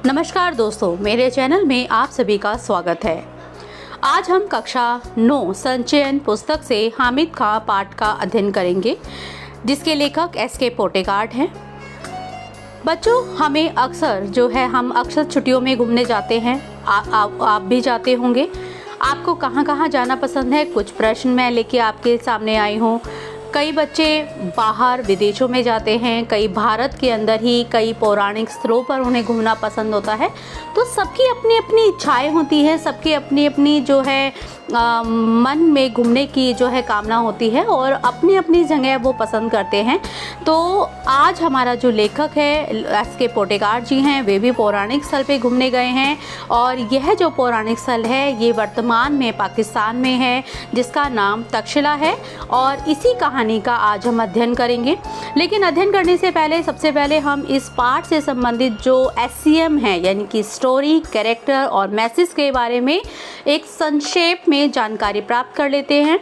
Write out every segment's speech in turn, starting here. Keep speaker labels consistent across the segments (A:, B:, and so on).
A: नमस्कार दोस्तों, मेरे चैनल में आप सभी का स्वागत है। आज हम कक्षा 9 संचयन पुस्तक से हामिद खां पाठ का अध्ययन करेंगे, जिसके लेखक एस.के. पोटेकार्ट हैं। बच्चों, हमें हम अक्सर छुट्टियों में घूमने जाते हैं। आप भी जाते होंगे। आपको कहाँ कहाँ जाना पसंद है? कुछ प्रश्न मैं लेके आपके सामने आई हूँ। कई बच्चे बाहर विदेशों में जाते हैं, कई भारत के अंदर ही कई पौराणिक स्थलों पर उन्हें घूमना पसंद होता है। तो सबकी अपनी अपनी इच्छाएं होती हैं, सबकी अपनी अपनी जो है मन में घूमने की जो है कामना होती है और अपनी अपनी जगह वो पसंद करते हैं। तो आज हमारा जो लेखक है एस.के. पोटेकार्ट जी हैं, वे भी पौराणिक स्थल पे घूमने गए हैं और यह जो पौराणिक स्थल है ये वर्तमान में पाकिस्तान में है, जिसका नाम तक्षशिला है। और इसी कहानी का आज हम अध्ययन करेंगे। लेकिन अध्ययन करने से पहले सबसे पहले हम इस पाठ से संबंधित जो SCM है, यानी कि स्टोरी, कैरेक्टर और मैसेज के बारे में एक संक्षेप में जानकारी प्राप्त कर लेते हैं,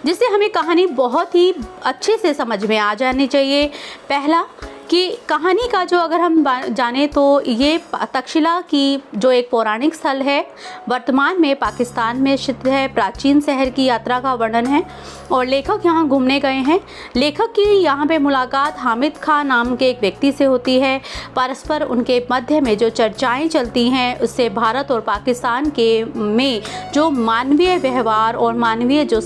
A: जिससे हमें कहानी बहुत ही अच्छे से समझ में आ जानी चाहिए। पहला कि कहानी का जो अगर हम जाने तो ये तक्षशिला की जो एक पौराणिक स्थल है, वर्तमान में पाकिस्तान में स्थित है। प्राचीन शहर की यात्रा का वर्णन है और लेखक यहाँ घूमने गए हैं। लेखक की यहाँ पे मुलाकात हामिद खां नाम के एक व्यक्ति से होती है। परस्पर उनके मध्य में जो चर्चाएं चलती हैं, उससे भारत और पाकिस्तान के में जो मानवीय व्यवहार और मानवीय जो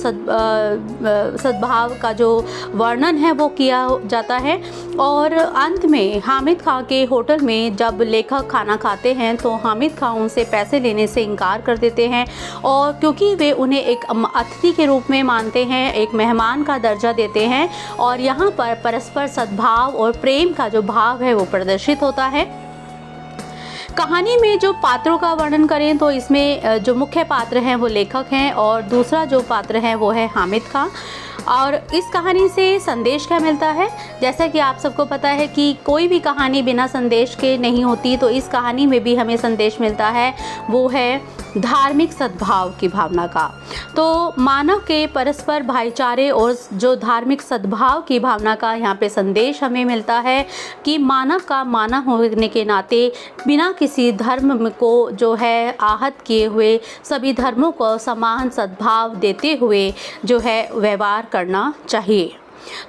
A: सद्भाव का जो वर्णन है वो किया जाता है। और अंत में हामिद खां के होटल में जब लेखक खाना खाते हैं तो हामिद खां उनसे पैसे लेने से इनकार कर देते हैं, और क्योंकि वे उन्हें एक अतिथि के रूप में मानते हैं, एक मेहमान का दर्जा देते हैं। और यहाँ पर परस्पर सद्भाव और प्रेम का जो भाव है वो प्रदर्शित होता है। कहानी में जो पात्रों का वर्णन करें तो इसमें जो मुख्य पात्र हैं वो लेखक हैं और दूसरा जो पात्र है वो है हामिद खां। और इस कहानी से संदेश क्या मिलता है? जैसा कि आप सबको पता है कि कोई भी कहानी बिना संदेश के नहीं होती, तो इस कहानी में भी हमें संदेश मिलता है, वो है धार्मिक सद्भाव की भावना का। तो मानव के परस्पर भाईचारे और जो धार्मिक सद्भाव की भावना का यहाँ पे संदेश हमें मिलता है कि मानव का मानव होने के नाते बिना किसी धर्म को जो है आहत किए हुए सभी धर्मों को समान सद्भाव देते हुए जो है व्यवहार करना चाहिए।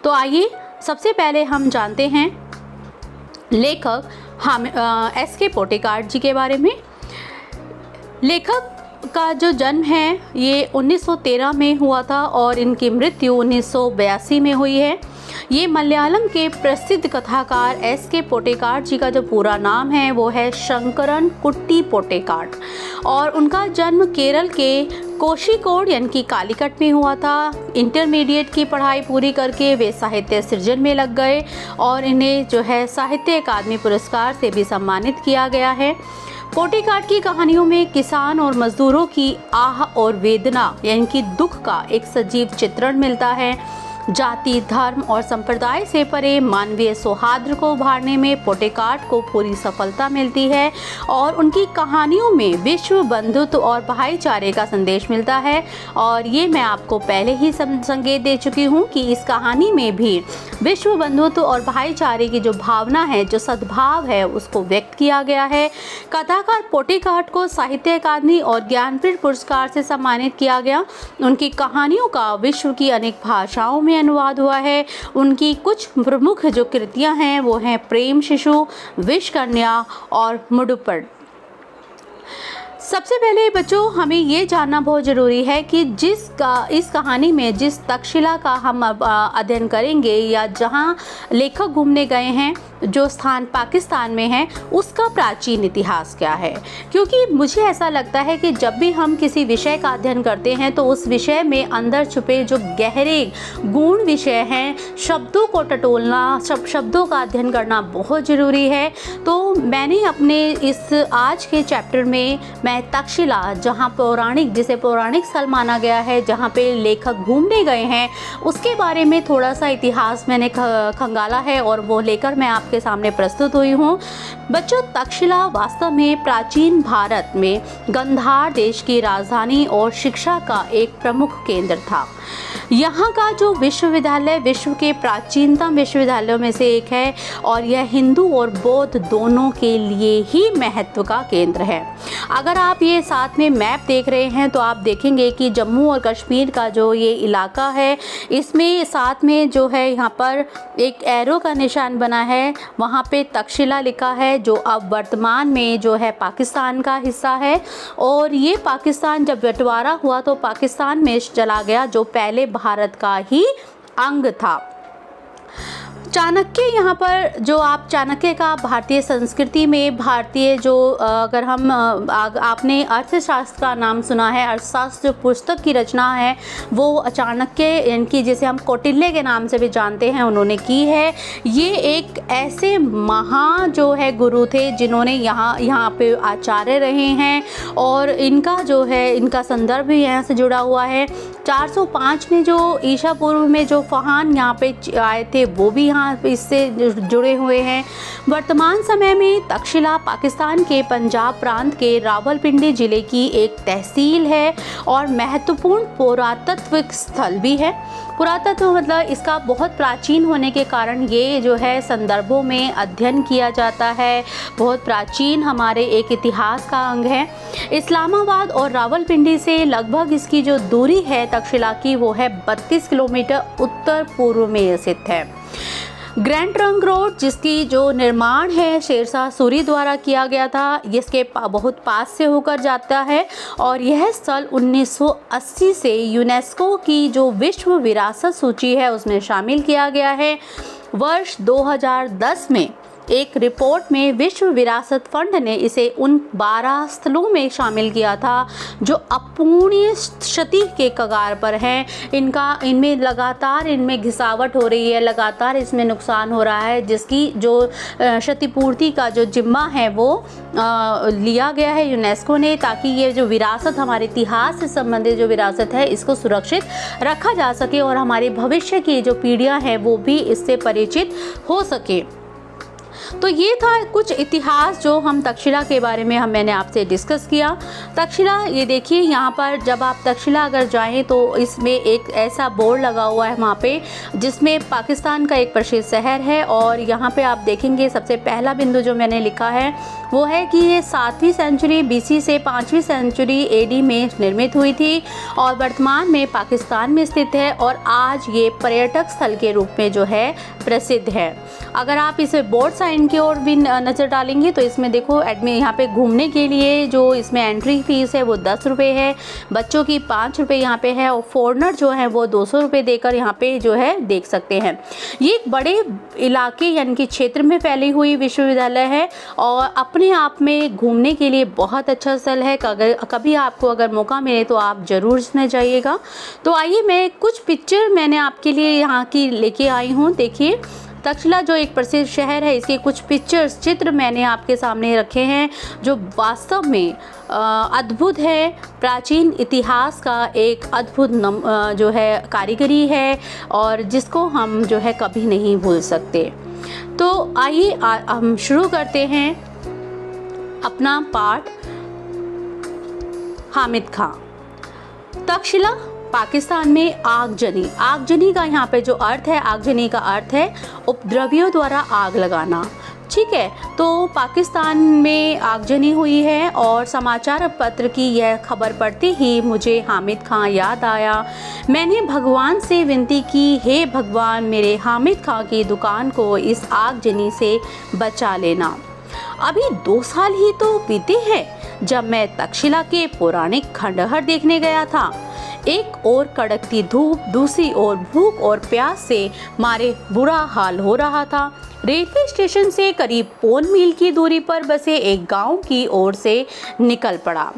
A: तो आइए सबसे पहले हम जानते हैं लेखक एस.के. पोटेकार्ट जी के बारे में। लेखक का जो जन्म है ये 1913 में हुआ था और इनकी मृत्यु 1982 में हुई है। ये मलयालम के प्रसिद्ध कथाकार एस.के. पोटेकार्ट जी का जो पूरा नाम है वो है शंकरन कुट्टी पोटेकार्ट, और उनका जन्म केरल के कोषिकोड यानी कि कालीकट में हुआ था। इंटरमीडिएट की पढ़ाई पूरी करके वे साहित्य सृजन में लग गए और इन्हें जो है साहित्य अकादमी पुरस्कार से भी सम्मानित किया गया है। पोटेकार्ट की कहानियों में किसान और मजदूरों की आह और वेदना यानी कि दुख का एक सजीव चित्रण मिलता है। जाति, धर्म और संप्रदाय से परे मानवीय सौहार्द को उभारने में पोटेकार्ट को पूरी सफलता मिलती है और उनकी कहानियों में विश्व बंधुत्व और भाईचारे का संदेश मिलता है। और ये मैं आपको पहले ही संकेत दे चुकी हूँ कि इस कहानी में भी विश्व बंधुत्व और भाईचारे की जो भावना है, जो सद्भाव है, उसको व्यक्त किया गया है। कथाकार पोटेकार्ट को साहित्य अकादमी और ज्ञानपीठ पुरस्कार से सम्मानित किया गया। उनकी कहानियों का विश्व की अनेक भाषाओं में अनुवाद हुआ है। उनकी कुछ प्रमुख जो कृतियां हैं वो हैं प्रेम शिशु, विष कन्या और मुडुपड़। सबसे पहले बच्चों हमें ये जानना बहुत ज़रूरी है कि इस कहानी में जिस तक्षशिला का हम अध्ययन करेंगे या जहाँ लेखक घूमने गए हैं, जो स्थान पाकिस्तान में है, उसका प्राचीन इतिहास क्या है। क्योंकि मुझे ऐसा लगता है कि जब भी हम किसी विषय का अध्ययन करते हैं तो उस विषय में अंदर छुपे जो गहरे गूढ़ विषय हैं, शब्दों को टटोलना, शब्दों का अध्ययन करना बहुत ज़रूरी है। तो मैंने अपने इस आज के चैप्टर में मैं तक्षशिला, जहाँ पौराणिक, जिसे पौराणिक स्थल माना गया है, जहाँ पे लेखक घूमने गए हैं, उसके बारे में थोड़ा सा इतिहास मैंने खंगाला है और वो लेकर मैं आपके सामने प्रस्तुत हुई हूँ। बच्चों, तक्षशिला वास्तव में प्राचीन भारत में गांधार देश की राजधानी और शिक्षा का एक प्रमुख केंद्र था। यहाँ का जो विश्वविद्यालय विश्व के प्राचीनतम विश्वविद्यालयों में से एक है और यह हिंदू और बौद्ध दोनों के लिए ही महत्व का केंद्र है। अगर आप ये साथ में मैप देख रहे हैं तो आप देखेंगे कि जम्मू और कश्मीर का जो ये इलाका है, इसमें साथ में जो है यहाँ पर एक एरो का निशान बना है, वहाँ पे तक्षशिला लिखा है, जो अब वर्तमान में जो है पाकिस्तान का हिस्सा है। और ये पाकिस्तान जब बंटवारा हुआ तो पाकिस्तान में चला गया, जो पहले भारत का ही अंग था। चाणक्य, यहाँ पर जो आप चाणक्य का भारतीय संस्कृति में भारतीय जो अगर हम आपने अर्थशास्त्र का नाम सुना है, अर्थशास्त्र जो पुस्तक की रचना है वो चाणक्य, इनकी जिसे हम कौटिल्य के नाम से भी जानते हैं, उन्होंने की है। ये एक ऐसे जो है गुरु थे जिन्होंने यहाँ पे आचार्य रहे हैं और इनका जो है इनका संदर्भ भी यहाँ से जुड़ा हुआ है। 405 में जो ईसा पूर्व में जो फहान यहाँ पे आए थे वो भी यहाँ इससे जुड़े हुए हैं। वर्तमान समय में तक्षशिला पाकिस्तान के पंजाब प्रांत के रावलपिंडी जिले की एक तहसील है और महत्वपूर्ण पुरातत्विक स्थल भी है। पुरातत्व मतलब इसका बहुत प्राचीन होने के कारण ये जो है संदर्भों में अध्ययन किया जाता है, बहुत प्राचीन हमारे एक इतिहास का अंग है। इस्लामाबाद और रावलपिंडी से लगभग इसकी जो दूरी है तक्षशिला की वो है 32 किलोमीटर उत्तर पूर्व में स्थित है। ग्रैंड ट्रंक रोड, जिसकी जो निर्माण है शेरशाह सूरी द्वारा किया गया था, इसके बहुत पास से होकर जाता है और यह स्थल 1980 से यूनेस्को की जो विश्व विरासत सूची है उसमें शामिल किया गया है। वर्ष 2010 में एक रिपोर्ट में विश्व विरासत फंड ने इसे उन 12 स्थलों में शामिल किया था जो अपूर्णीय क्षति के कगार पर हैं। इनमें लगातार घिसावट हो रही है, लगातार इसमें नुकसान हो रहा है, जिसकी जो क्षतिपूर्ति का जो जिम्मा है वो लिया गया है यूनेस्को ने, ताकि ये जो विरासत हमारे इतिहास से संबंधित जो विरासत है इसको सुरक्षित रखा जा सके और हमारे भविष्य की जो पीढ़ियां हैं वो भी इससे परिचित हो सके। तो ये था कुछ इतिहास जो हम तक्षशिला के बारे में मैंने आपसे डिस्कस किया। तक्षशिला, ये देखिए यहाँ पर जब आप तक्षशिला अगर जाएं तो इसमें एक ऐसा बोर्ड लगा हुआ है वहाँ पे जिसमें पाकिस्तान का एक प्रसिद्ध शहर है और यहाँ पे आप देखेंगे सबसे पहला बिंदु जो मैंने लिखा है वो है कि ये 7वीं सेंचुरी BC से 5वीं सेंचुरी AD में निर्मित हुई थी और वर्तमान में पाकिस्तान में स्थित है और आज ये पर्यटक स्थल के रूप में जो है प्रसिद्ध है। अगर आप इस बोर्ड साइन की ओर भी नज़र डालेंगे तो इसमें देखो एडमिन यहाँ पे घूमने के लिए जो इसमें एंट्री फीस है वो 10 रुपये है, बच्चों की 5 रुपये यहाँ पे है और फॉरनर जो है वो 200 रुपये देकर यहाँ पे जो है देख सकते हैं। ये एक बड़े इलाके यानी कि क्षेत्र में फैली हुई विश्वविद्यालय है और अपने आप में घूमने के लिए बहुत अच्छा स्थल है। कभी आपको अगर मौका मिले तो आप ज़रूर इसमें जाइएगा। तो आइए मैं कुछ पिक्चर मैंने आपके लिए यहाँ की लेके आई हूँ। देखिए तक्षशिला जो एक प्रसिद्ध शहर है, इसके कुछ चित्र मैंने आपके सामने रखे हैं जो वास्तव में अद्भुत है। प्राचीन इतिहास का एक अद्भुत जो है कारीगरी है और जिसको हम जो है कभी नहीं भूल सकते। तो आइए हम शुरू करते हैं अपना पाठ। हामिद खां। तक्षशिला पाकिस्तान में आगजनी का यहाँ पे जो अर्थ है, आगजनी का अर्थ है उपद्रवियों द्वारा आग लगाना। ठीक है, तो पाकिस्तान में आगजनी हुई है और समाचार पत्र की यह खबर पढ़ते ही मुझे हामिद खां याद आया। मैंने भगवान से विनती की, हे भगवान मेरे हामिद खां की दुकान को इस आगजनी से बचा लेना। अभी 2 साल ही तो बीते हैं जब मैं तक्षशिला के पौराणिक खंडहर देखने गया था। एक ओर कड़कती धूप, दूसरी ओर भूख और प्यास से मारे बुरा हाल हो रहा था। रेलवे स्टेशन से करीब पौन मील की दूरी पर बसे एक गांव की ओर से निकल पड़ा।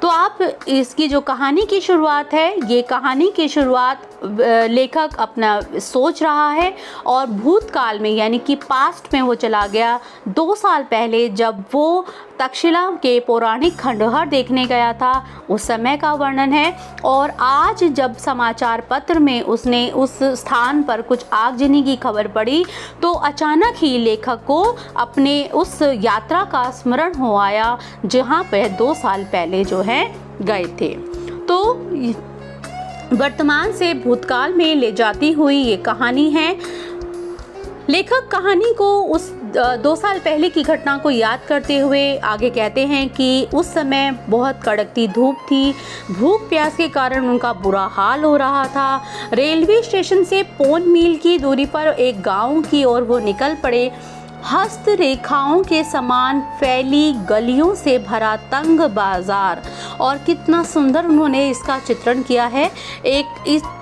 A: तो आप इसकी जो कहानी की शुरुआत है, ये कहानी की शुरुआत लेखक अपना सोच रहा है और भूतकाल में यानी कि पास्ट में वो चला गया 2 साल पहले, जब वो तक्षशिला के पौराणिक खंडहर देखने गया था, उस समय का वर्णन है। और आज जब समाचार पत्र में उसने उस स्थान पर कुछ आगजनी की खबर पड़ी तो अचानक ही लेखक को अपने उस यात्रा का स्मरण हो आया जहाँ पे 2 साल पहले जो है गए थे। तो वर्तमान से भूतकाल में ले जाती हुई ये कहानी है। लेखक कहानी को उस 2 साल पहले की घटना को याद करते हुए आगे कहते हैं कि उस समय बहुत कड़कती धूप थी, भूख प्यास के कारण उनका बुरा हाल हो रहा था। रेलवे स्टेशन से पौन मील की दूरी पर एक गांव की ओर वो निकल पड़े। हस्तरेखाओं के समान फैली गलियों से भरा तंग बाजार, और कितना सुंदर उन्होंने इसका चित्रण किया है।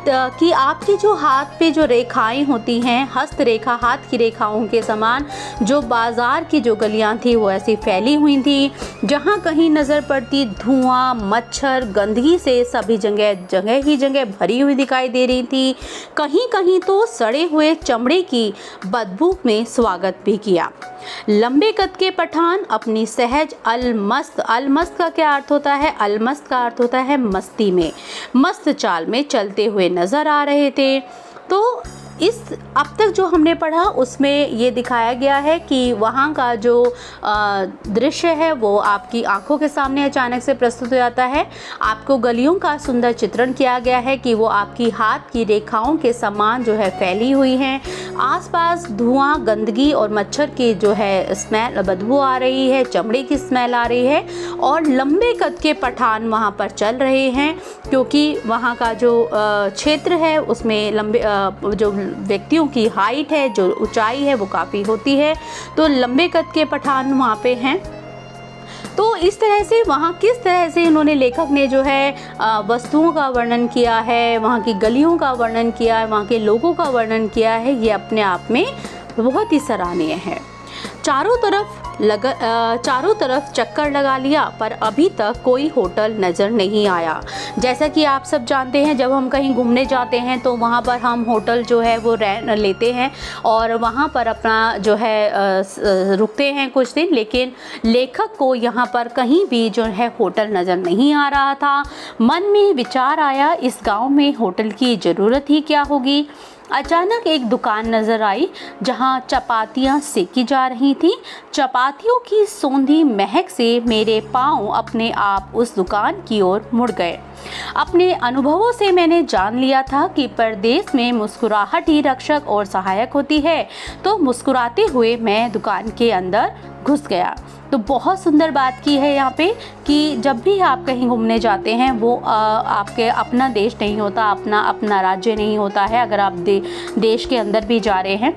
A: कि आपके जो हाथ पे जो रेखाएं होती हैं, हस्तरेखा हाथ की रेखाओं के समान, जो बाजार की जो गलियां थी वो ऐसी फैली हुई थी, जहां कहीं नज़र पड़ती धुआं, मच्छर, गंदगी से सभी जगह ही जगह भरी हुई दिखाई दे रही थी। कहीं कहीं तो सड़े हुए चमड़े की बदबू में स्वागत भी किया। लंबे कद के पठान अपनी सहज अलमस्त का क्या अर्थ होता है? अलमस्त का अर्थ होता है मस्ती में, मस्त चाल में चलते हुए नजर आ रहे थे। तो इस अब तक जो हमने पढ़ा उसमें ये दिखाया गया है कि वहाँ का जो दृश्य है वो आपकी आंखों के सामने अचानक से प्रस्तुत हो जाता है। आपको गलियों का सुंदर चित्रण किया गया है कि वो आपकी हाथ की रेखाओं के समान जो है फैली हुई हैं। आसपास धुआं, गंदगी और मच्छर की जो है स्मेल, बदबू आ रही है, चमड़े की स्मेल आ रही है, और लंबे कद के पठान वहाँ पर चल रहे हैं, क्योंकि वहाँ का जो क्षेत्र है उसमें लंबे जो व्यक्तियों की हाइट है, जो ऊंचाई है वो काफ़ी होती है। तो लंबे कद के पठान वहाँ पे हैं। तो इस तरह से वहाँ किस तरह से इन्होंने, लेखक ने जो है वस्तुओं का वर्णन किया है, वहाँ की गलियों का वर्णन किया है, वहाँ के लोगों का वर्णन किया है, ये अपने आप में बहुत ही सराहनीय है। चारों तरफ चक्कर लगा लिया पर अभी तक कोई होटल नज़र नहीं आया। जैसा कि आप सब जानते हैं, जब हम कहीं घूमने जाते हैं तो वहाँ पर हम होटल जो है वो लेते हैं और वहाँ पर अपना जो है रुकते हैं कुछ दिन। लेकिन लेखक को यहाँ पर कहीं भी जो है होटल नज़र नहीं आ रहा था। मन में विचार आया, इस गांव में होटल की ज़रूरत ही क्या होगी। अचानक एक दुकान नज़र आई जहां चपातियां सेकी जा रही थीं। चपातियों की सौंधी महक से मेरे पांव अपने आप उस दुकान की ओर मुड़ गए। अपने अनुभवों से मैंने जान लिया था कि परदेश में मुस्कुराहट ही रक्षक और सहायक होती है। तो मुस्कुराते हुए मैं दुकान के अंदर घुस गया। तो बहुत सुंदर बात की है यहाँ पे कि जब भी आप कहीं घूमने जाते हैं वो आपके अपना देश नहीं होता, अपना राज्य नहीं होता है। अगर आप देश के अंदर भी जा रहे हैं,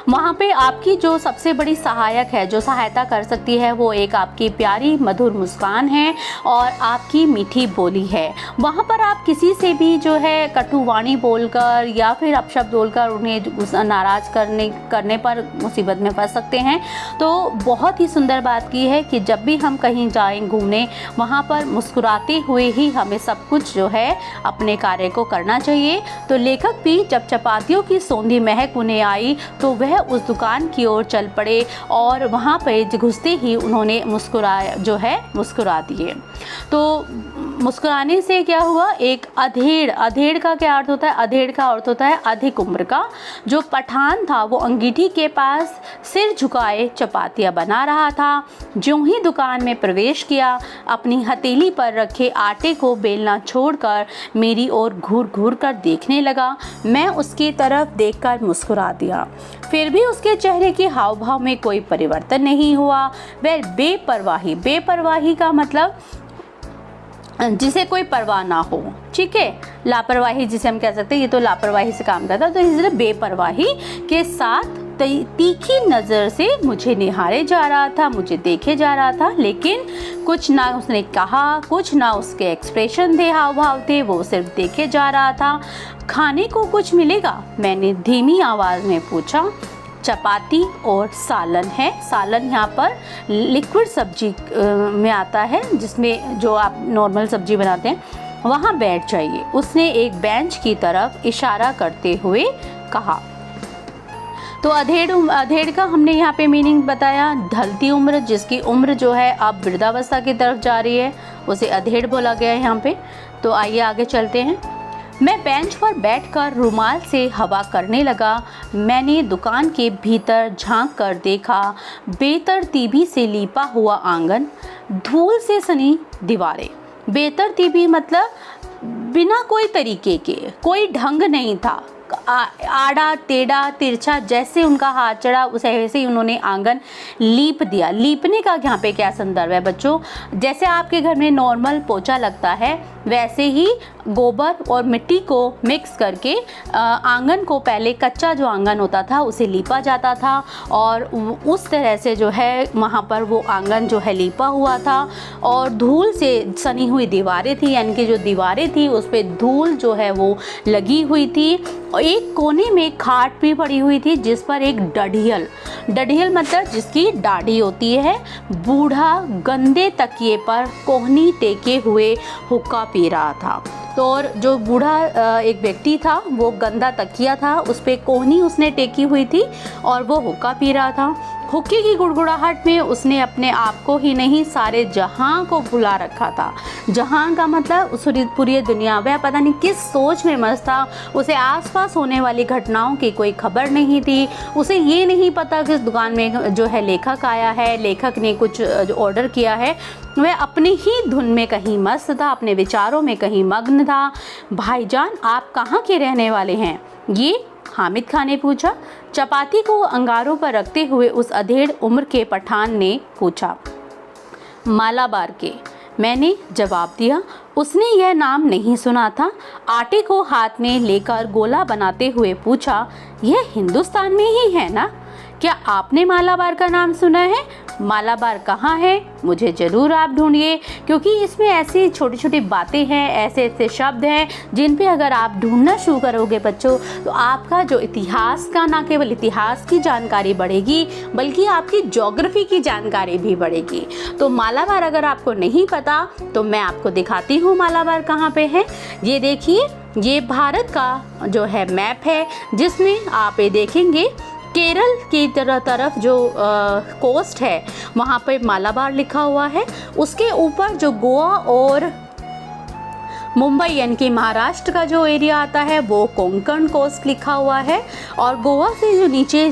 A: वहाँ पे आपकी जो सबसे बड़ी सहायक है, जो सहायता कर सकती है, वो एक आपकी प्यारी मधुर मुस्कान है और आपकी मीठी बोली है। वहाँ पर आप किसी से भी जो है कटुवाणी बोलकर या फिर अपशब्द बोलकर उन्हें नाराज़ करने पर मुसीबत में फंस सकते हैं। तो बहुत ही सुंदर बात की है कि जब भी हम कहीं जाएं घूमने, वहाँ पर मुस्कुराते हुए ही हमें सब कुछ जो है अपने कार्य को करना चाहिए। तो लेखक भी जब चपातियों की सौंधी महक उन्हें आई तो वह उस दुकान की ओर चल पड़े और वहाँ पर घुसते ही उन्होंने मुस्कुरा दिए। तो मुस्कुराने से क्या हुआ, एक अधेड़ का क्या अर्थ होता है? अधेड़ का अर्थ होता है अधिक उम्र का। जो पठान था वो अंगीठी के पास सिर झुकाए चपातियाँ बना रहा था। ज्यों ही दुकान में प्रवेश किया, अपनी हथेली पर रखे आटे को बेलना छोड़कर मेरी ओर घूर कर देखने लगा। मैं उसकी तरफ देखकर मुस्कुरा दिया। फिर भी उसके चेहरे के हाव भाव में कोई परिवर्तन नहीं हुआ। वह बेपरवाही का मतलब जिसे कोई परवाह ना हो, ठीक है, लापरवाही जिसे हम कह सकते हैं, ये तो लापरवाही से काम करता है। तो इसलिए बेपरवाही के साथ तीखी नज़र से मुझे निहारे जा रहा था, मुझे देखे जा रहा था, लेकिन कुछ ना उसने कहा, कुछ ना उसके एक्सप्रेशन थे, हाव भाव थे, वो सिर्फ देखे जा रहा था। खाने को कुछ मिलेगा? मैंने धीमी आवाज़ में पूछा। चपाती और सालन है। सालन यहाँ पर लिक्विड सब्जी में आता है, जिसमें जो आप नॉर्मल सब्जी बनाते हैं, वहाँ बैठ जाइए, उसने एक बेंच की तरफ इशारा करते हुए कहा। तो अधेड़ का हमने यहाँ पे मीनिंग बताया। ढलती उम्र, जिसकी उम्र जो है अब वृद्धावस्था की तरफ जा रही है, उसे अधेड़ बोला गया है यहाँ पे। तो आइए आगे चलते हैं। मैं बेंच पर बैठकर रुमाल से हवा करने लगा। मैंने दुकान के भीतर झांक कर देखा। बेतरतीबी से लिपा हुआ आंगन, धूल से सनी दीवारें। बेतरतीबी मतलब बिना कोई तरीके के, कोई ढंग नहीं था, आड़ा टेढ़ा तिरछा, जैसे उनका हाथ चढ़ा उसे वैसे ही उन्होंने आंगन लीप दिया। लीपने का यहाँ पे क्या संदर्भ है बच्चों? जैसे आपके घर में नॉर्मल पोछा लगता है, वैसे ही गोबर और मिट्टी को मिक्स करके आंगन को, पहले कच्चा जो आंगन होता था उसे लीपा जाता था, और उस तरह से जो है वहाँ पर वो आंगन जो है लीपा हुआ था। और धूल से सनी हुई दीवारें थी, यानी कि जो दीवारें थी उस पर धूल जो है वो लगी हुई थी। और एक कोने में खाट भी पड़ी हुई थी, जिस पर एक डढ़ियल मतलब जिसकी दाढ़ी होती है, बूढ़ा गंदे तकिए पर कोहनी टेके हुए हुक्का पी रहा था। तो और जो बूढ़ा एक व्यक्ति था, वो गंदा तकिया था, उस पे कोहनी उसने टेकी हुई थी और वो हुक्का पी रहा था। हुक्के की गुड़गुड़ाहट में उसने अपने आप को ही नहीं, सारे जहां को भुला रखा था। जहां का मतलब उस पूरी दुनिया। वह पता नहीं किस सोच में मस्त था। उसे आसपास होने वाली घटनाओं की कोई खबर नहीं थी। उसे ये नहीं पता कि इस दुकान में जो है लेखक आया है, लेखक ने कुछ ऑर्डर किया है। वह अपनी ही धुन में कहीं मस्त था, अपने विचारों में कहीं मग्न था। भाईजान, आप कहाँ के रहने वाले हैं? ये हामिद खान ने पूछा। चपाती को अंगारों पर रखते हुए उस अधेड़ उम्र के पठान ने पूछा। मालाबार के, मैंने जवाब दिया। उसने यह नाम नहीं सुना था। आटे को हाथ में लेकर गोला बनाते हुए पूछा, यह हिंदुस्तान में ही है ना? क्या आपने मालाबार का नाम सुना है? मालाबार कहाँ है? मुझे ज़रूर आप ढूंढिए, क्योंकि इसमें ऐसी छोटी छोटी बातें हैं, ऐसे ऐसे शब्द हैं जिन पे अगर आप ढूंढना शुरू करोगे बच्चों, तो आपका जो इतिहास का, ना केवल इतिहास की जानकारी बढ़ेगी, बल्कि आपकी ज्योग्राफी की जानकारी भी बढ़ेगी। तो मालाबार अगर आपको नहीं पता तो मैं आपको दिखाती हूँ मालाबार कहाँ पे है। ये देखिए, ये भारत का जो है मैप है, जिसमें आप ये देखेंगे केरल की तरफ जो कोस्ट है वहाँ पे मालाबार लिखा हुआ है। उसके ऊपर जो गोवा और मुंबई यानी कि महाराष्ट्र का जो एरिया आता है वो कोंकण कोस्ट लिखा हुआ है, और गोवा से जो नीचे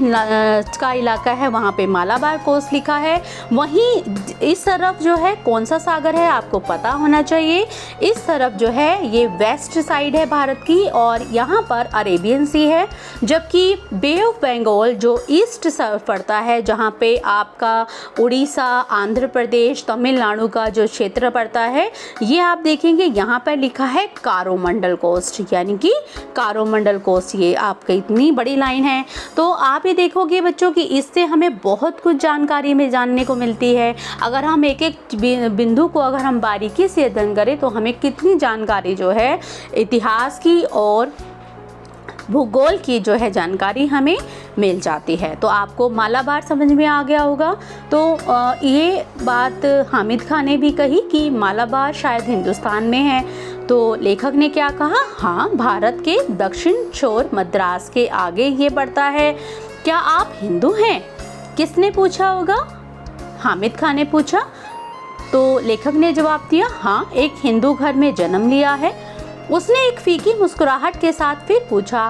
A: का इलाका है वहाँ पे मालाबार कोस्ट लिखा है। वहीं इस तरफ जो है कौन सा सागर है आपको पता होना चाहिए। इस तरफ जो है ये वेस्ट साइड है भारत की, और यहाँ पर अरेबियन सी है, जबकि बे ऑफ बंगाल जो ईस्ट पड़ता है, जहाँ पे आपका उड़ीसा, आंध्र प्रदेश, तमिलनाडु का जो क्षेत्र पड़ता है, ये आप देखेंगे यहाँ पर लिखा है कारोमंडल कोस्ट, यानी कि कारोमंडल कोस्ट। ये आपकी इतनी बड़ी लाइन है। तो आप ये देखोगे बच्चों कि इससे हमें बहुत कुछ जानकारी में जानने को मिलती है। अगर हम एक एक बिंदु को अगर हम बारीकी से अध्ययन करें तो हमें कितनी जानकारी जो है इतिहास की और भूगोल की जो है जानकारी हमें मिल जाती है। तो आपको मालाबार समझ में आ गया होगा। तो ये बात हामिद खान ने भी कही कि मालाबार शायद हिंदुस्तान में है। तो लेखक ने क्या कहा? हाँ, भारत के दक्षिण छोर मद्रास के आगे ये पड़ता है। क्या आप हिंदू हैं? किसने पूछा होगा? हामिद खान ने पूछा। तो लेखक ने जवाब दिया, हाँ, एक हिंदू घर में जन्म लिया है। उसने एक फीकी मुस्कुराहट के साथ फिर पूछा,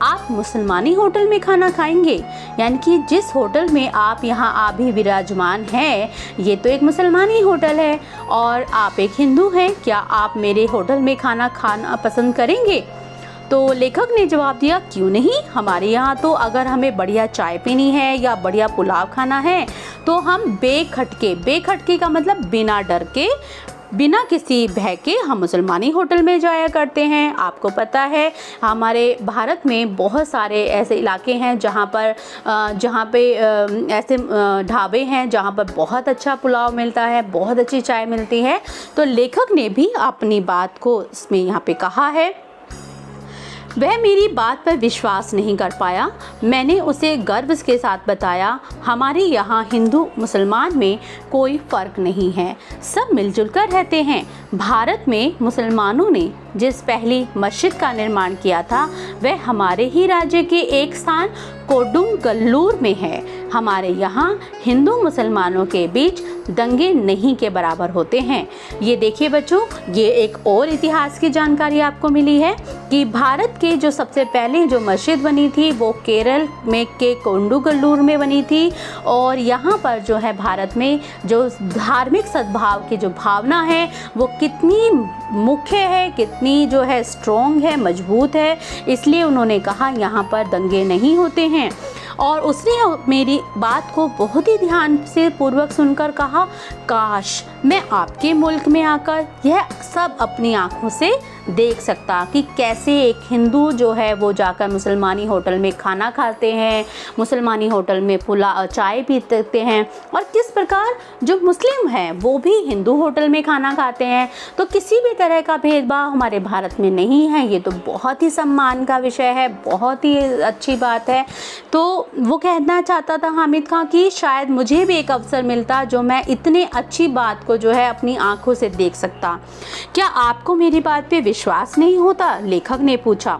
A: आप मुसलमानी होटल में खाना खाएंगे? यानी कि जिस होटल में आप यहाँ अभी विराजमान हैं, ये तो एक मुसलमानी होटल है, और आप एक हिंदू हैं। क्या आप मेरे होटल में खाना पसंद करेंगे? तो लेखक ने जवाब दिया, क्यों नहीं, हमारे यहाँ तो अगर हमें बढ़िया चाय पीनी है या बढ़िया पुलाव खाना है तो हम बेखटके का मतलब बिना डर के बिना किसी भय के हम मुसलमानी होटल में जाया करते हैं। आपको पता है हमारे भारत में बहुत सारे ऐसे इलाके हैं जहाँ पे ऐसे ढाबे हैं जहाँ पर बहुत अच्छा पुलाव मिलता है, बहुत अच्छी चाय मिलती है। तो लेखक ने भी अपनी बात को इसमें यहाँ पे कहा है। वह मेरी बात पर विश्वास नहीं कर पाया। मैंने उसे गर्व के साथ बताया, हमारे यहाँ हिंदू मुसलमान में कोई फ़र्क नहीं है, सब मिलजुल कर रहते हैं। भारत में मुसलमानों ने जिस पहली मस्जिद का निर्माण किया था वह हमारे ही राज्य के एक स्थान कोडुंगल्लूर में है। हमारे यहाँ हिंदू मुसलमानों के बीच दंगे नहीं के बराबर होते हैं। ये देखिए बच्चों, ये एक और इतिहास की जानकारी आपको मिली है कि भारत के जो सबसे पहले जो मस्जिद बनी थी वो केरल में के कोडुंगल्लूर में बनी थी। और यहाँ पर जो है भारत में जो धार्मिक सद्भाव की जो भावना है वो कितनी मुख्य है, कितनी जो है स्ट्रॉन्ग है, मजबूत है। इसलिए उन्होंने कहा यहाँ पर दंगे नहीं होते हैं। और उसने मेरी बात को बहुत ही ध्यान से पूर्वक सुनकर कहा, काश मैं आपके मुल्क में आकर यह सब अपनी आंखों से देख सकता कि कैसे एक हिंदू जो है वो जाकर मुसलमानी होटल में खाना खाते हैं, मुसलमानी होटल में चाय पीते हैं, और किस प्रकार जो मुस्लिम हैं वो भी हिंदू होटल में खाना खाते हैं। तो किसी भी तरह का भेदभाव हमारे भारत में नहीं है। ये तो बहुत ही सम्मान का विषय है, बहुत ही अच्छी बात है। तो वो कहना चाहता था हामिद खां कि शायद मुझे भी एक अवसर मिलता जो मैं इतने अच्छी बात को जो है अपनी आंखों से देख सकता। क्या आपको मेरी बात पे विश्वास नहीं होता? लेखक ने पूछा।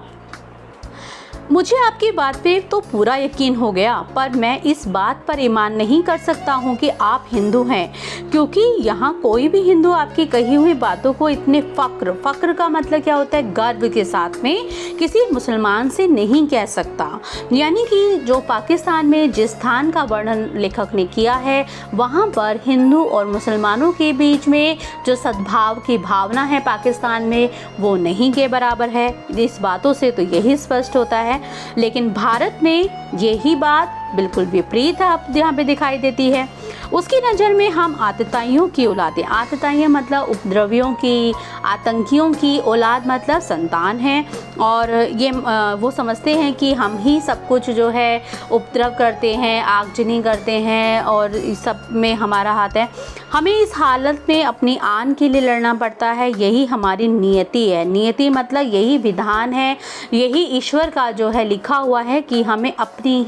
A: मुझे आपकी बात पे तो पूरा यकीन हो गया, पर मैं इस बात पर ईमान नहीं कर सकता हूँ कि आप हिंदू हैं, क्योंकि यहाँ कोई भी हिंदू आपकी कही हुई बातों को इतने फ़क्र का मतलब क्या होता है, गर्व के साथ में किसी मुसलमान से नहीं कह सकता। यानी कि जो पाकिस्तान में जिस स्थान का वर्णन लेखक ने किया है वहाँ पर हिंदू और मुसलमानों के बीच में जो सद्भाव की भावना है पाकिस्तान में वो नहीं के बराबर है। इस बातों से तो यही स्पष्ट होता है। लेकिन भारत में यही बात बिल्कुल विपरीत आप यहाँ पे दिखाई देती है। उसकी नज़र में हम आतताइयों की औलादें, आतताइयाँ मतलब उपद्रवियों की, आतंकियों की औलाद मतलब संतान है। और ये वो समझते हैं कि हम ही सब कुछ जो है उपद्रव करते हैं, आगजनी करते हैं और इस सब में हमारा हाथ है। हमें इस हालत में अपनी आन के लिए लड़ना पड़ता है, यही हमारी नियति है। नियति मतलब यही विधान है, यही ईश्वर का जो है लिखा हुआ है कि हमें अपने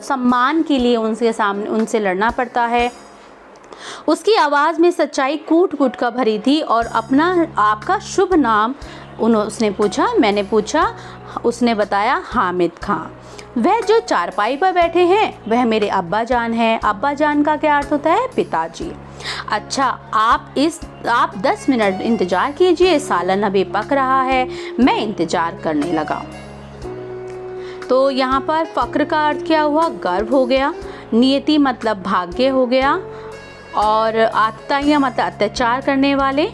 A: सम्मान के लिए उनसे लड़ना पड़ता है। उसकी आवाज़ में सच्चाई कूट कूट कर भरी थी। और आपका शुभ नाम उसने पूछा। मैंने पूछा। उसने बताया, हामिद खां। वह जो चारपाई पर बैठे हैं वह मेरे अब्बा जान हैं। अब्बा जान का क्या अर्थ होता है? पिताजी। अच्छा, आप 10 मिनट इंतज़ार कीजिए, सालन अभी पक रहा है। मैं इंतज़ार करने लगा। तो यहाँ पर फ़क्र का अर्थ क्या हुआ? गर्व हो गया। नियति मतलब भाग्य हो गया। और आतताइयाँ मतलब अत्याचार करने वाले।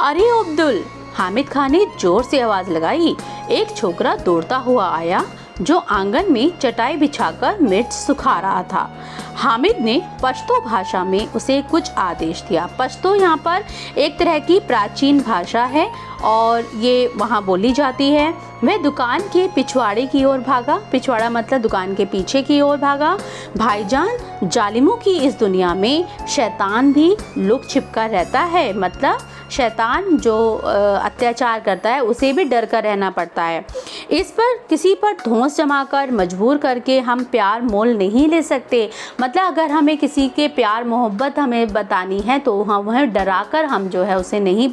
A: अरे अब्दुल, हामिद खान ने जोर से आवाज़ लगाई। एक छोकरा दौड़ता हुआ आया जो आंगन में चटाई बिछाकर मिर्च सुखा रहा था। हामिद ने पश्तो भाषा में उसे कुछ आदेश दिया। पश्तो यहाँ पर एक तरह की प्राचीन भाषा है और ये वहाँ बोली जाती है। वह दुकान के पिछवाड़े की ओर भागा। पिछवाड़ा मतलब दुकान के पीछे की ओर भागा। भाईजान, जालिमों की इस दुनिया में शैतान भी लुक छिप कर रहता है। मतलब शैतान जो अत्याचार करता है उसे भी डर कर रहना पड़ता है। इस पर किसी पर धौंस जमाकर मजबूर करके हम प्यार मोल नहीं ले सकते। मतलब अगर हमें किसी के प्यार मोहब्बत हमें बतानी है तो हम वह डरा कर हम जो है उसे नहीं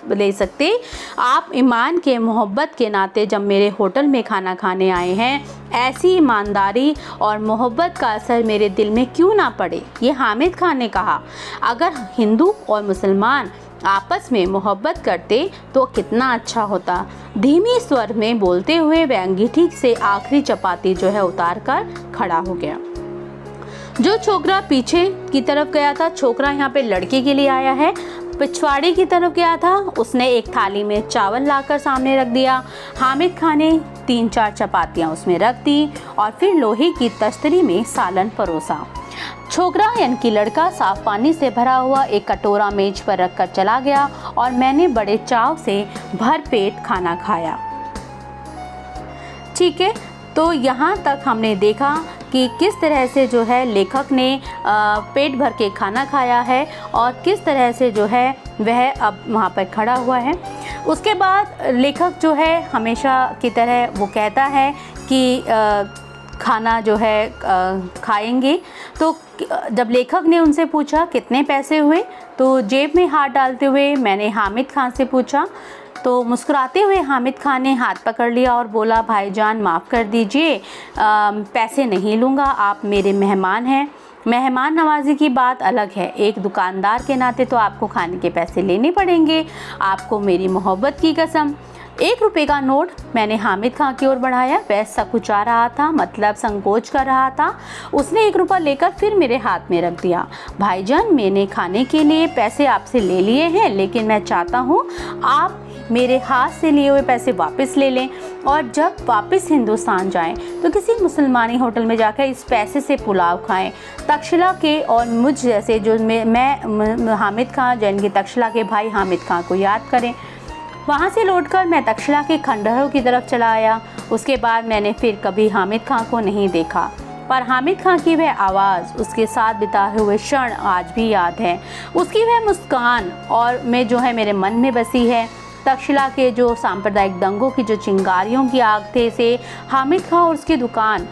A: ले सकते। आप ईमान के मोहब्बत के नाते जब मेरे होटल में खाना खाने आए हैं, ऐसी ईमानदारी और मोहब्बत का असर मेरे दिल में क्यों ना पड़े? ये हामिद खान ने कहा। अगर हिंदू और मुसलमान आपस में मोहब्बत करते तो कितना अच्छा होता। धीमी स्वर में बोलते हुए वह अंगीठी से आखिरी चपाती जो है उतार कर खड़ा हो गया। जो छोकरा पीछे की तरफ गया था, छोकरा यहाँ पे लड़के के लिए आया है, पिछवाड़े की तरफ गया था, उसने एक थाली में चावल लाकर सामने रख दिया। हामिद खान ने 3-4 चपातियाँ उसमें रख दी और फिर लोहे की तस्तरी में सालन परोसा। छोकरा यानी कि लड़का साफ पानी से भरा हुआ एक कटोरा मेज पर रखकर चला गया और मैंने बड़े चाव से भरपेट खाना खाया। ठीक है, तो यहाँ तक हमने देखा कि किस तरह से जो है लेखक ने पेट भर के खाना खाया है और किस तरह से जो है वह अब वहाँ पर खड़ा हुआ है। उसके बाद लेखक जो है हमेशा की तरह वो कहता है कि खाना जो है खाएंगे। तो जब लेखक ने उनसे पूछा कितने पैसे हुए, तो जेब में हाथ डालते हुए मैंने हामिद खान से पूछा। तो मुस्कुराते हुए हामिद खान ने हाथ पकड़ लिया और बोला, भाईजान माफ़ कर दीजिए, पैसे नहीं लूँगा, आप मेरे मेहमान हैं। मेहमान नवाजी की बात अलग है, एक दुकानदार के नाते तो आपको खाने के पैसे लेने पड़ेंगे, आपको मेरी मोहब्बत की कसम। 1 रुपये का नोट मैंने हामिद खान की ओर बढ़ाया। वह सकुचा रहा था, मतलब संकोच कर रहा था। उसने 1 रुपया लेकर फिर मेरे हाथ में रख दिया। भाईजान, मैंने खाने के लिए पैसे आपसे ले लिए हैं, लेकिन मैं चाहता हूँ आप मेरे हाथ से लिए हुए पैसे वापस ले लें और जब वापस हिंदुस्तान जाएं तो किसी मुसलमानी होटल में जाकर इस पैसे से पुलाव खाएं। तक्षशिला के और मुझ जैसे जो मैं हामिद खान जैन के तक्षशिला के भाई हामिद खान को याद करें। वहाँ से लौटकर मैं तक्षशिला के खंडहरों की तरफ चला आया। उसके बाद मैंने फिर कभी हामिद खान को नहीं देखा, पर हामिद खान की वह आवाज़, उसके साथ बिताए हुए क्षण आज भी याद है। उसकी वह मुस्कान और में जो है मेरे मन में बसी है। तक्षशिला के जो सांप्रदायिक दंगों की जो चिंगारियों की आग थे से हामिद खान और उसकी दुकान,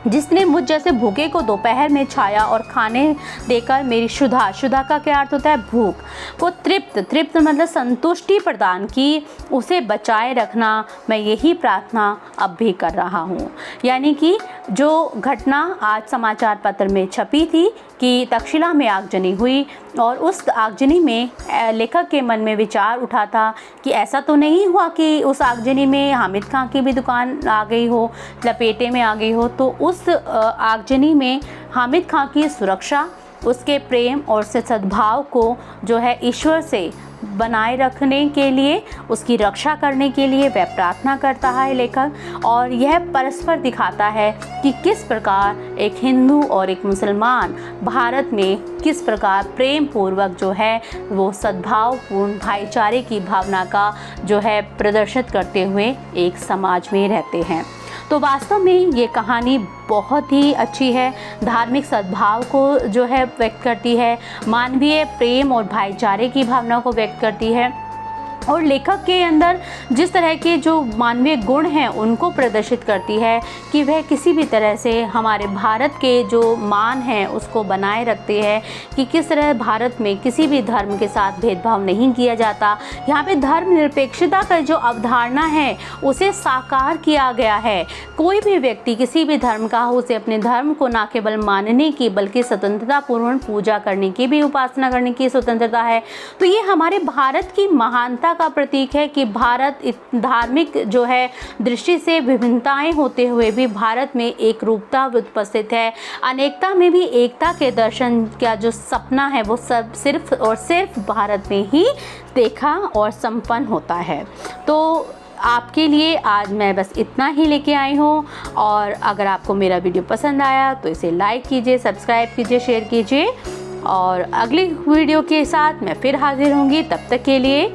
A: जिसने मुझ जैसे भूखे को दोपहर में छाया और खाने देकर मेरी शुदा का क्या अर्थ होता है, भूख को तृप्त मतलब संतुष्टि प्रदान की, उसे बचाए रखना, मैं यही प्रार्थना अब भी कर रहा हूँ। यानी कि जो घटना आज समाचार पत्र में छपी थी कि तक्षशिला में आगजनी हुई और उस आगजनी में लेखक के मन में विचार उठा था कि ऐसा तो नहीं हुआ कि उस आगजनी में हामिद खान की भी दुकान आ गई हो, लपेटे में आ गई हो। तो उस आगजनी में हामिद खान की सुरक्षा, उसके प्रेम और सद्भाव को जो है ईश्वर से बनाए रखने के लिए, उसकी रक्षा करने के लिए वह प्रार्थना करता है लेखक। और यह परस्पर दिखाता है कि किस प्रकार एक हिंदू और एक मुसलमान भारत में किस प्रकार प्रेम पूर्वक जो है वो सद्भावपूर्ण भाईचारे की भावना का जो है प्रदर्शित करते हुए एक समाज में रहते हैं। तो वास्तव में ये कहानी बहुत ही अच्छी है, धार्मिक सद्भाव को जो है व्यक्त करती है, मानवीय प्रेम और भाईचारे की भावना को व्यक्त करती है और लेखक के अंदर जिस तरह के जो मानवीय गुण हैं उनको प्रदर्शित करती है कि वह किसी भी तरह से हमारे भारत के जो मान हैं उसको बनाए रखते हैं कि किस तरह भारत में किसी भी धर्म के साथ भेदभाव नहीं किया जाता। यहाँ पे धर्मनिरपेक्षता का जो अवधारणा है उसे साकार किया गया है। कोई भी व्यक्ति किसी भी धर्म का हो, उसे अपने धर्म को न केवल मानने की बल्कि स्वतंत्रतापूर्ण पूजा करने की भी, उपासना करने की स्वतंत्रता है। तो ये हमारे भारत की महानता का प्रतीक है कि भारत धार्मिक जो है दृष्टि से विभिन्नताएं होते हुए भी भारत में एक रूपता उपस्थित है। अनेकता में भी एकता के दर्शन का जो सपना है वो सब सिर्फ और सिर्फ भारत में ही देखा और संपन्न होता है। तो आपके लिए आज मैं बस इतना ही लेके आई हूँ और अगर आपको मेरा वीडियो पसंद आया तो इसे लाइक कीजिए, सब्सक्राइब कीजिए, शेयर कीजिए और अगली वीडियो के साथ मैं फिर हाजिर होंगी। तब तक के लिए